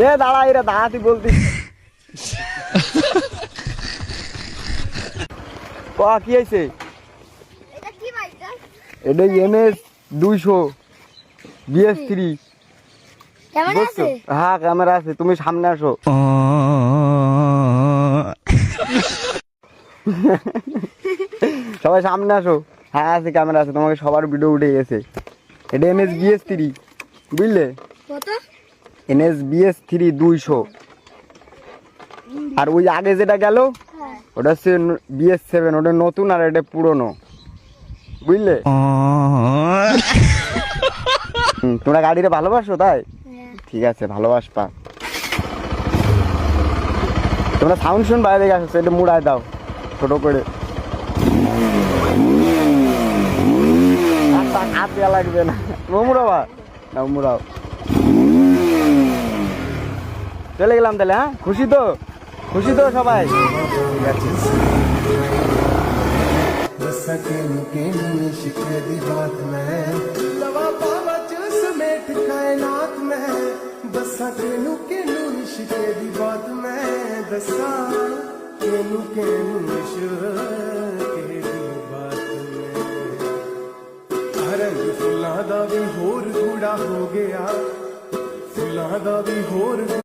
এ দাঁড়া, এরা দাঁড়াতি বলতি কি হয়েছে? এটা NS 200 BS3। হ্যাঁ ক্যামেরা আছে, তুমি সামনে আসো। সবাই সামনে আসো। হ্যাঁ আছে, ক্যামেরা আছে, তোমাকে সবার ভিডিও উঠে গেছে। এটা NS BS3, বুঝলে? NS BS3 200। আর ওই আগে যেটা গেল ওটা হচ্ছে BS7, ওটা নতুন আর এটা পুরনো, বুঝলে? তোমরা গাড়িটা ভালোবাসো তাই? ঠিক আছে, ভালোবাসবা। তোমরা সাউন্ড শুন বাইরে দিকে আসো, এটা মুড়ায় দাও ছোট করে। হাত দেওয়া লাগবে না, মুড়াবা না, মুড়াও। চলে গেলাম তাহলে। হ্যাঁ, খুশি তো? খুশি তো সবাই? ঠিক আছে। फुलां दा भी होर गूड़ा हो गया, फुलां दा भी होर